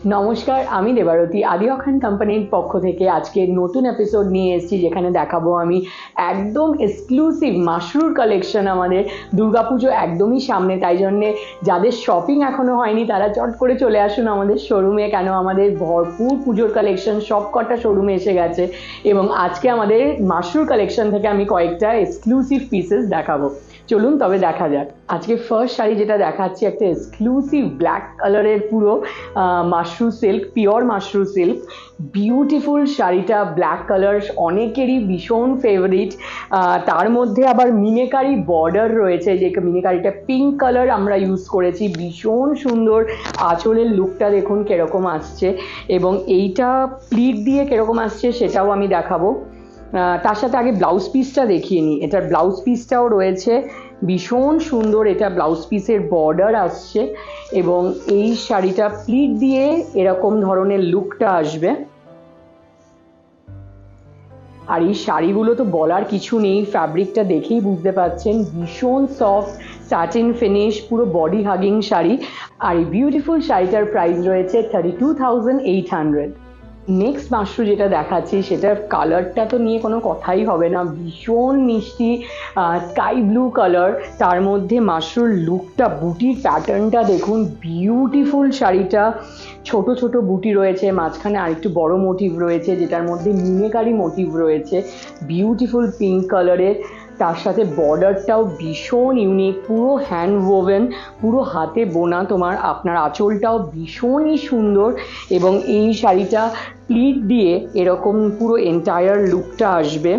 নমস্কার, আমি দেবারতী আদি অখান কোম্পানির পক্ষ থেকে আজকে নতুন এপিসোড নিয়ে এসেছি, যেখানে দেখাবো আমি একদম এক্সক্লুসিভ মাশরুর কালেকশন। আমাদের দুর্গাপুজো একদমই সামনে, তাই জন্যে যাদের শপিং এখনো হয়নি তারা চট করে চলে আসুন আমাদের শোরুমে, কেন আমাদের ভরপুর পুজোর কালেকশন সব কটা শোরুমে এসে গেছে। এবং আজকে আমাদের মাশরুর কালেকশন থেকে আমি কয়েকটা এক্সক্লুসিভ পিসেস দেখাবো। চলুন তবে দেখা যাক। আজকে ফার্স্ট শাড়ি যেটা দেখাচ্ছি, একটা এক্সক্লুসিভ ব্ল্যাক কালারের পুরো Mashru silk, pure Mashru silk, beautiful শাড়িটা ব্ল্যাক কালার, অনেকেরই ভীষণ ফেভারিট। তার মধ্যে আবার মিনেকারি বর্ডার রয়েছে, যে মিনেকারিটা পিঙ্ক কালার আমরা ইউজ করেছি, ভীষণ সুন্দর। আঁচলের লুকটা দেখুন কিরকম আসছে, এবং এইটা প্লিট দিয়ে কিরকম আসছে সেটাও আমি দেখাবো। তার সাথে আগে ব্লাউজ পিসটা দেখিয়ে নিই। এটার ব্লাউজ পিসটাও রয়েছে ভীষণ সুন্দর, এটা ব্লাউজ পিসের বর্ডার আসছে, এবং এই শাড়িটা প্লিট দিয়ে এরকম ধরনের লুকটা আসবে। আর এই শাড়িগুলো তো বলার কিছু নেই, ফ্যাব্রিকটা দেখেই বুঝতে পারছেন, ভীষণ সফট স্যাটিন ফিনিশ, পুরো বডি হাগিং শাড়ি। আর এই বিউটিফুল শাড়িটার প্রাইস রয়েছে 32,800। নেক্সট মাশরু যেটা দেখাচ্ছি, সেটার কালারটা তো নিয়ে কোনো কথাই হবে না, ভীষণ মিষ্টি স্কাই ব্লু কালার। তার মধ্যে মাশরুর লুকটা, বুটির প্যাটার্নটা দেখুন, বিউটিফুল শাড়িটা। ছোট ছোট বুটি রয়েছে, মাঝখানে আরেকটু বড় মোটিভ রয়েছে, যেটার মধ্যে মিনেকারি মোটিভ রয়েছে, বিউটিফুল পিঙ্ক কালারের। তার সাথে বর্ডারটাও ভীষণ ইউনিক, পুরো হ্যান্ড ওভেন, পুরো হাতে বোনা। আপনার আঁচলটাও ভীষণই সুন্দর, এবং এই শাড়িটা প্লিট দিয়ে এরকম পুরো এন্টায়ার লুকটা আসবে।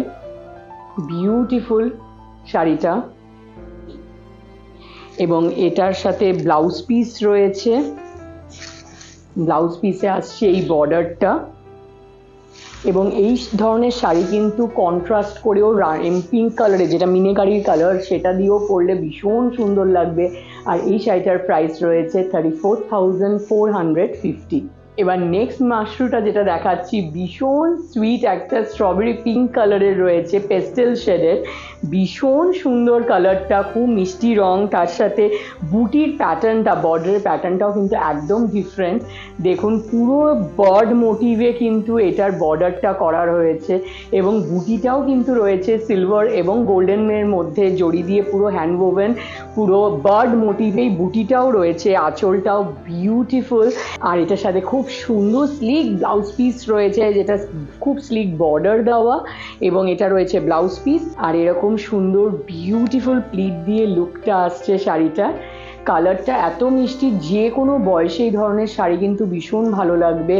বিউটিফুল শাড়িটা, এবং এটার সাথে ব্লাউজ পিস রয়েছে। ব্লাউজ পিসে আসছে এই বর্ডারটা, এবং এই ধরনের শাড়ি কিন্তু কন্ট্রাস্ট করেও পিঙ্ক কালারে, যেটা মিনেকারির কালার, সেটা দিয়েও পরলে ভীষণ সুন্দর লাগবে। আর এই শাড়িটার প্রাইস রয়েছে 34,450। এবার নেক্সট মাশরুটা যেটা দেখাচ্ছি, ভীষণ সুইট একটা স্ট্রবেরি পিঙ্ক কালারের রয়েছে, পেস্টেল শেডের, ভীষণ সুন্দর কালারটা, খুব মিষ্টি রং। তার সাথে বুটির প্যাটার্নটা, বর্ডারের প্যাটার্নটাও কিন্তু একদম ডিফারেন্ট। দেখুন পুরো বার্ড মোটিভে কিন্তু এটার বর্ডারটা করা রয়েছে, এবং বুটিটাও কিন্তু রয়েছে সিলভার এবং গোল্ডেনের মধ্যে জড়ি দিয়ে পুরো হ্যান্ড ওভেন, পুরো বার্ড মোটিভেই বুটিটাও রয়েছে, আঁচলটাও বিউটিফুল। আর এটার সাথে খুব সুন্দর স্লিক ব্লাউজ পিস রয়েছে, যেটা খুব স্লিক বর্ডার দেওয়া, এবং এটা রয়েছে ব্লাউজ পিস। আর এরকম সুন্দর বিউটিফুল প্লিট দিয়ে লুকটা আসছে শাড়িটা। কালারটা এত মিষ্টি, যে কোনো বয়সে এই ধরনের শাড়ি কিন্তু ভীষণ ভালো লাগবে।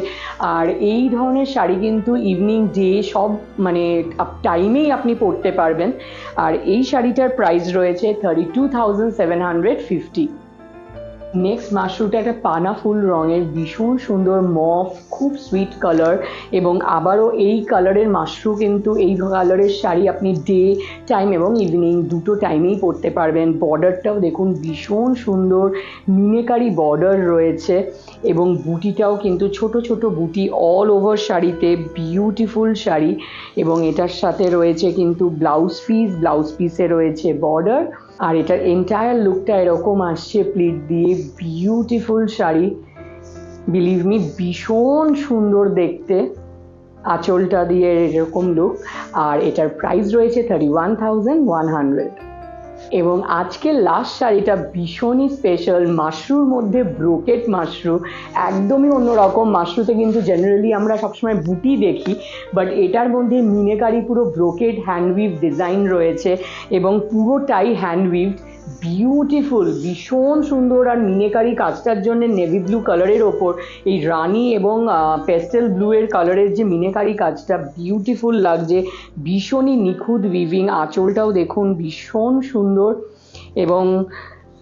আর এই ধরনের শাড়ি কিন্তু ইভিনিং ডে সব মানে টাইমেই আপনি পরতে পারবেন। আর এই শাড়িটার প্রাইস রয়েছে 32,750। নেক্সট মাশরুটা একটা পানা ফুল রঙের, ভীষণ সুন্দর মফ, খুব সুইট কালার, এবং আবারও এই কালারের মাশরু কিন্তু, এই কালারের শাড়ি আপনি ডে টাইম এবং ইভিনিং দুটো টাইমেই পরতে পারবেন। বর্ডারটাও দেখুন ভীষণ সুন্দর, মিনেকারি বর্ডার রয়েছে, এবং বুটিটাও কিন্তু ছোট ছোট বুটি অল ওভার শাড়িতে, বিউটিফুল শাড়ি। এবং এটার সাথে রয়েছে কিন্তু ব্লাউজ পিস, ব্লাউজ পিসে রয়েছে বর্ডার। আর এটার এন্টায়ার লুকটা এরকম আসছে প্লিট দিয়ে, বিউটিফুল শাড়ি, বিলিভ মি ভীষণ সুন্দর দেখতে, আঁচলটা দিয়ে এরকম লুক। আর এটার প্রাইস রয়েছে 31,100। এবং আজকের লাস্ট শাড়িটা ভীষণই স্পেশাল, মাশরুর মধ্যে ব্রোকেট মাশরু, একদমই অন্যরকম। মাশরুতে কিন্তু জেনারেলি আমরা সবসময় বুটি দেখি, বাট এটার মধ্যে মিনেকারি পুরো ব্রোকেট হ্যান্ডউইভ ডিজাইন রয়েছে, এবং পুরোটাই হ্যান্ডউইভ, বিউটিফুল, ভীষণ সুন্দর। আর মিনেকারি কাজটার জন্য নেভি ব্লু কালারের ওপর এই রানি এবং পেস্টেল ব্লু এর কালারের যে মিনেকারি কাজটা, বিউটিফুল লাগছে, ভীষণই নিখুঁত উইভিং। আঁচলটাও দেখুন ভীষণ সুন্দর, এবং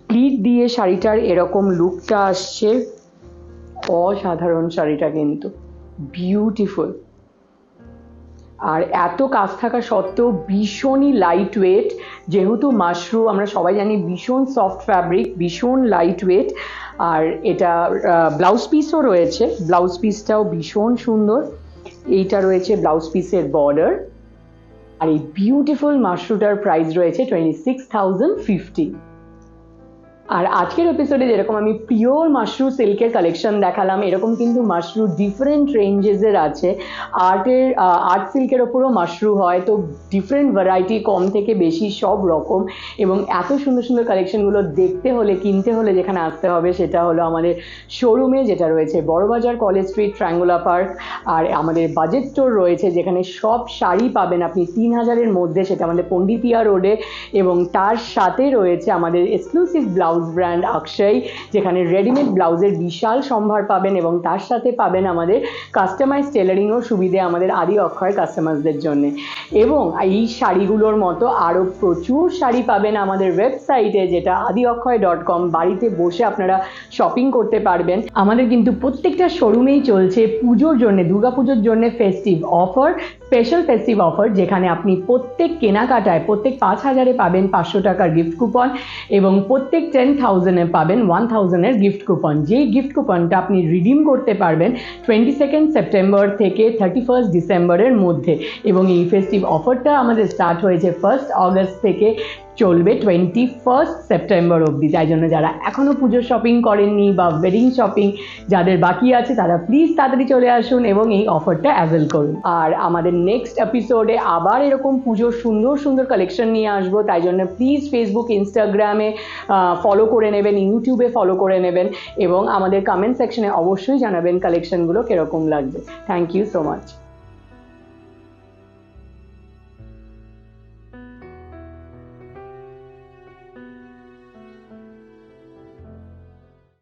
প্লিট দিয়ে শাড়িটার এরকম লুকটা আসছে, অসাধারণ শাড়িটা কিন্তু বিউটিফুল। আর এত কাজ থাকা সত্ত্বেও ভীষণই লাইট ওয়েট, যেহেতু মাশরু আমরা সবাই জানি ভীষণ সফট ফ্যাব্রিক, ভীষণ লাইট ওয়েট। আর এটা ব্লাউজ পিসও রয়েছে, ব্লাউজ পিসটাও ভীষণ সুন্দর। এইটা রয়েছে ব্লাউজ পিসের বর্ডার। আর এই বিউটিফুল মাশরুটার প্রাইস রয়েছে 26,050। আর আজকের এপিসোডে যেরকম আমি পিওর মাশরু সিল্কের কালেকশন দেখালাম, এরকম কিন্তু মাশরু ডিফারেন্ট রেঞ্জেসের আছে। আর্ট সিল্কের ওপরও মাশরু হয়, তো ডিফারেন্ট ভ্যারাইটি, কম থেকে বেশি সব রকম। এবং এত সুন্দর সুন্দর কালেকশনগুলো দেখতে হলে, কিনতে হলে যেখানে আসতে হবে সেটা হলো আমাদের শোরুমে, যেটা রয়েছে Burrabazar, College Street, Triangular Park. আর আমাদের বাজেট স্টোর রয়েছে যেখানে সব শাড়ি পাবেন আপনি 3000-এর মধ্যে, সেটা আমাদের পন্ডিতিয়া রোডে। এবং তার সাথে রয়েছে আমাদের এক্সক্লুসিভ ব্লাউজ ব্র্যান্ড অক্ষয়, যেখানে রেডিমেড ব্লাউজের বিশাল সম্ভার পাবেন এবং তার সাথে পাবেন আমাদের কাস্টমাইজ টেলারিংও সুবিধে আমাদের আদি অক্ষয় কাস্টমারদের জন্য। এবং এই শাড়িগুলোর মতো আরও প্রচুর শাড়ি পাবেন আমাদের ওয়েবসাইটে, যেটা adiokhoy.com। বাড়িতে বসে আপনারা শপিং করতে পারবেন। আমাদের কিন্তু প্রত্যেকটা শোরুমেই চলছে পুজোর জন্য, দুর্গাপুজোর জন্য festive offer, special festive offer, যেখানে আপনি প্রত্যেক কেনাকাটায় প্রত্যেক 5000-এ পাবেন 500 টাকার গিফট কুপন এবং প্রত্যেক 10,000-এ পাবেন 1000-এর গিফট কুপন। যেই গিফট কুপনটা আপনি রিডিম করতে পারবেন 22 সেপ্টেম্বর থেকে 31 ডিসেম্বরের মধ্যে। এবং এই ফেস্টিভ অফারটা আমাদের স্টার্ট হয়েছে 1 অগস্ট থেকে, চলবে 21 সেপ্টেম্বর অবধি। তাই জন্য যারা এখনও পুজোর শপিং করেননি বা ওয়েডিং শপিং যাদের বাকি আছে, তারা প্লিজ তাড়াতাড়ি চলে আসুন এবং এই অফারটা অ্যাভেল করুন। আর আমাদের নেক্সট এপিসোডে আবার এরকম পুজোর সুন্দর সুন্দর কালেকশন নিয়ে আসবো, তাই জন্য প্লিজ ফেসবুক, ইনস্টাগ্রামে ফলো করে নেবেন, ইউটিউবে ফলো করে নেবেন এবং আমাদের কমেন্ট সেকশনে অবশ্যই জানাবেন কালেকশনগুলো কীরকম লাগবে। Thank you so much.